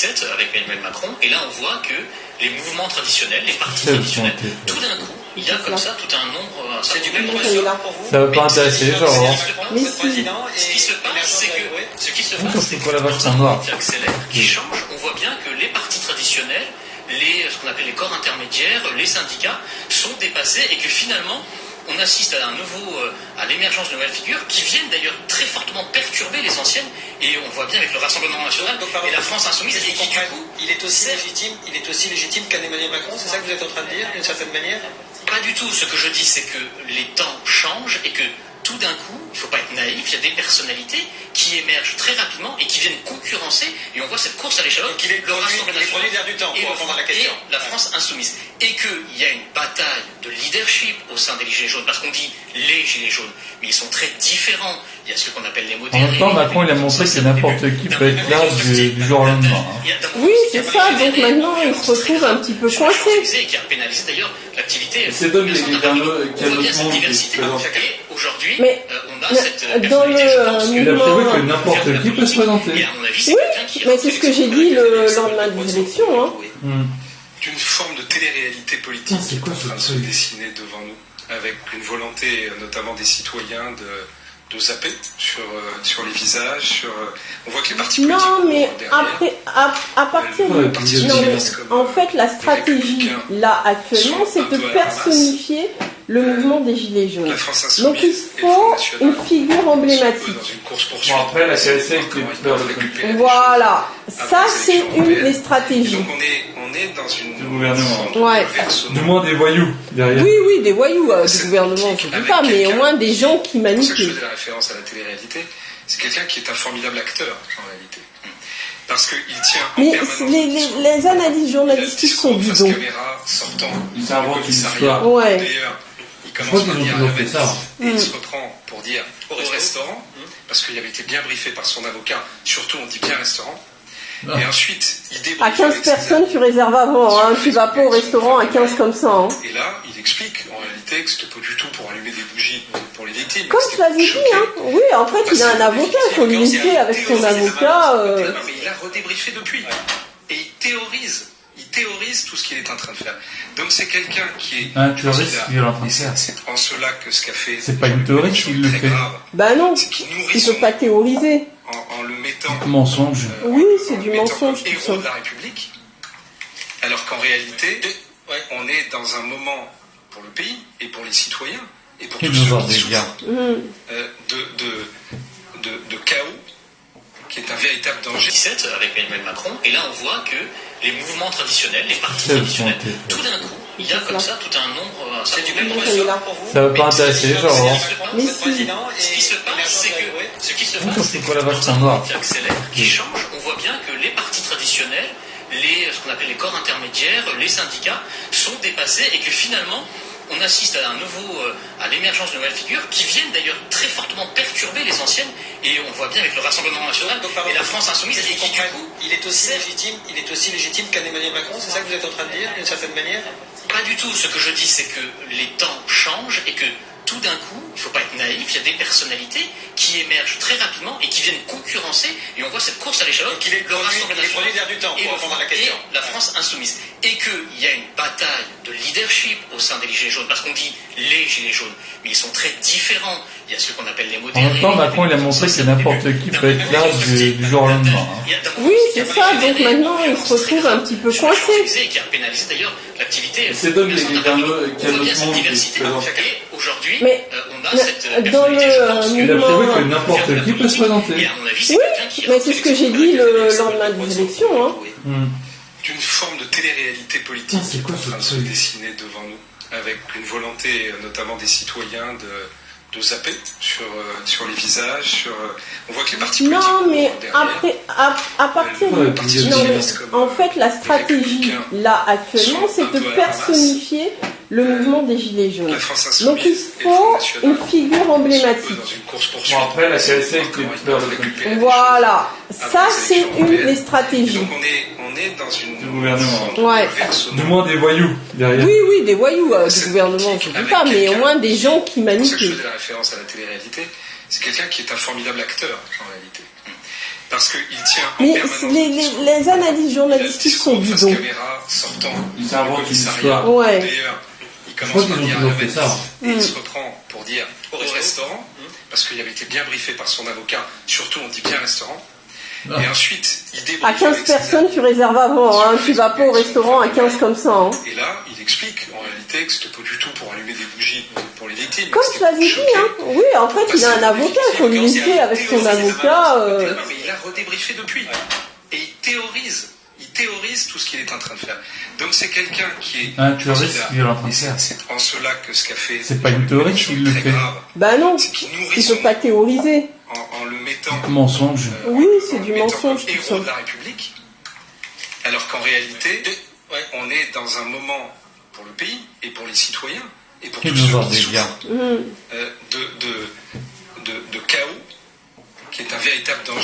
G7 avec Emmanuel Macron, et là on voit que les mouvements traditionnels, les partis traditionnels, tout d'un coup, il y a comme ça tout un nombre. C'est du même pour vous. Ça va pas intéresser les gens. Mais ce qui se passe, c'est que ce qui se passe, c'est que la vache noire qui accélère, qui change. On voit bien que les partis traditionnels, ce qu'on appelle les corps intermédiaires, les syndicats, sont dépassés et que finalement, on assiste à l'émergence de nouvelles figures qui viennent d'ailleurs très fortement perturber les anciennes, et on voit bien avec le Rassemblement national et la France insoumise, et qui du coup, il est aussi légitime qu'un Emmanuel Macron, c'est ça que vous êtes en train de dire d'une certaine manière? Pas du tout. Ce que je dis, c'est que les temps changent et que tout d'un coup, il ne faut pas être naïf, il y a des personnalités qui émergent très rapidement et qui viennent concurrencer, et on voit cette course à l'échalote, le Rassemblement national du temps, pour répondre à la question. Et la France insoumise. Et qu'il y a une bataille de leadership au sein des Gilets jaunes, parce qu'on dit les Gilets jaunes, mais ils sont très différents. Il y a ceux qu'on appelle les modérés. En même temps, Macron, il a montré que n'importe qui peut être là du jour au lendemain. Oui, c'est ça, donc maintenant, il se retrouve un petit peu coincé. Et qui a pénalisé d'ailleurs l'activité. C'est donc qu'il y a un autre monde diversité. Et aujourd'hui, mais on a cette dans le il a prévu que n'importe qui peut se présenter. Oui, mais c'est ce que j'ai dit le lendemain des élections. Hein. D'une forme de télé-réalité politique qui est en train de se dessiner devant nous, avec une volonté notamment des citoyens de zapper sur les visages, on voit que les partis politiques... Non, mais après, à partir de... Non, mais en fait, la stratégie, là, actuellement, c'est de personnifier le mouvement des Gilets jaunes. Donc il faut une figure emblématique. Bon, après, la CSC est peur de... Voilà, ça c'est une des stratégies. Donc on est dans une... gouvernement. Ouais. Du moins des voyous derrière. Oui, des voyous du gouvernement, je ne dis pas, mais au moins des gens qui manipulent. C'est pour ça que je faisais la référence à la télé-réalité. C'est quelqu'un qui est un formidable acteur, en réalité. Parce qu'il tient en permanence... Mais les analyses journalistiques sont bidons. Il s'invente une histoire. Ouais. D'ailleurs, il commence par dire à ça. Et il se reprend pour dire au restaurant, parce qu'il avait été bien briefé par son avocat, surtout on dit bien restaurant. Et ensuite, il débriefe. À 15 personnes, tu réserves avant, hein. Tu vas pas au restaurant à 15 comme ça. Hein. Et là, il explique en réalité que c'était pas du tout pour allumer des bougies pour les victimes. Comme je l'avais dit, hein. Oui, en fait, il a un avocat, il faut lui laisser avec son avocat. Non, mais il a redébriefé depuis. Et il théorise tout ce qu'il est en train de faire. Donc c'est quelqu'un qui est... Un théoriste qui est en train de faire. C'est en cela que ce qu'a fait... C'est pas une théorie qu'il le fait. Bah non, il peut pas théoriser. En le mettant... Mensonge. Oui, c'est du mensonge. Héros de la République, alors qu'en réalité, on est dans un moment pour le pays et pour les citoyens et pour tous ceux qui souffrent de chaos, qui est un véritable danger. G7 avec Emmanuel Macron, et là on voit que les mouvements traditionnels, les partis traditionnels, tout d'un coup, il y a comme ça tout un nombre. C'est du même pour vous. Ça va pas intéresser les gens. Mais si. Ce qui se passe, c'est que c'est quoi la vache noire qui accélère, qui change. On voit bien que les partis traditionnels, ce qu'on appelle les corps intermédiaires, les syndicats, sont dépassés, et que finalement, on assiste à l'émergence de nouvelles figures qui viennent d'ailleurs très fortement perturber les anciennes, et on voit bien avec le Rassemblement national et la France insoumise, et qui du coup, il est aussi légitime qu'un Emmanuel Macron, c'est ça que vous êtes en train de dire d'une certaine manière? Pas du tout. Ce que je dis, c'est que les temps changent et que tout d'un coup, il ne faut pas être naïf, il y a des personnalités qui émergent très rapidement et qui viennent concurrencer, et on voit cette course à l'échalote, le Rassemblement national du temps, pour répondre à la question. Et la France insoumise. Et qu'il y a une bataille de leadership au sein des Gilets jaunes, parce qu'on dit les Gilets jaunes, mais ils sont très différents. Il y a ceux qu'on appelle les modérés. En même temps, Macron, il a montré que n'importe qui peut être là du jour au lendemain. Oui, c'est ça, donc maintenant, il se retrouve un petit peu coincé. Et qui a pénalisé d'ailleurs l'activité. C'est donc qu'il y a un autre monde qui se présente. Aujourd'hui, mais on a cette dans le il a prévu que n'importe qui peut se présenter. Oui, mais c'est ce que j'ai dit le lendemain des élections. Hein. D'une forme de télé-réalité politique qui est en train de se dessiner devant nous, avec une volonté notamment des citoyens de zapper sur les visages, on voit que les partis politiques... Non, mais après, à partir de... Non, mais en fait, la stratégie, là, actuellement, c'est de personnifier le mouvement des Gilets jaunes. Donc il faut une figure emblématique. Bon, après, la CSC est peur de... Voilà, ça c'est une des stratégies. Donc on est dans une... gouvernement. Ouais. Du moins des voyous derrière. Oui, des voyous du gouvernement, je ne dis pas, mais au moins des gens qui manipulent. C'est pour ça que je faisais la référence à la télé-réalité. C'est quelqu'un qui est un formidable acteur, en réalité. Parce qu'il tient en Mais permanence les analyses journalistiques sont bidons. Caméra sortant Ils inventent une commissariat. histoire. Ouais. D'ailleurs, il Je crois commence qu'ils par ont dire toujours à fait ça. et il se reprend pour dire au restaurant, parce qu'il avait été bien briefé par son avocat, surtout on dit bien restaurant. Et ensuite, il débriefe À 15 avec ses personnes, amis. tu réserves avant, hein. Tu vas pas au restaurant à 15 comme ça, hein. Et là, il explique en réalité que c'était pas du tout pour allumer des bougies pour les victimes. Comme que je l'avais c'était dit, pour hein. choquer. Oui, en fait, il a un avocat, il faut lui laisser avec son avocat. Non, mais il a redébriefé depuis. Et il théorise tout ce qu'il est en train de faire. Donc c'est quelqu'un qui est... Un terroriste qui est en train de Et faire. c'est en cela que ce qu'a fait... C'est pas une théorie s'il le très fait. grave, Bah non, c'est qu'il il nourrit peut son pas théoriser. en le mettant... Mensonge. Oui, c'est en du le mettant mensonge, comme tout ça. héros de la République, alors qu'en réalité, on est dans un moment pour le pays et pour les citoyens et pour Et tous nous ceux voir qui des souffrent gars. de chaos qui est un véritable danger.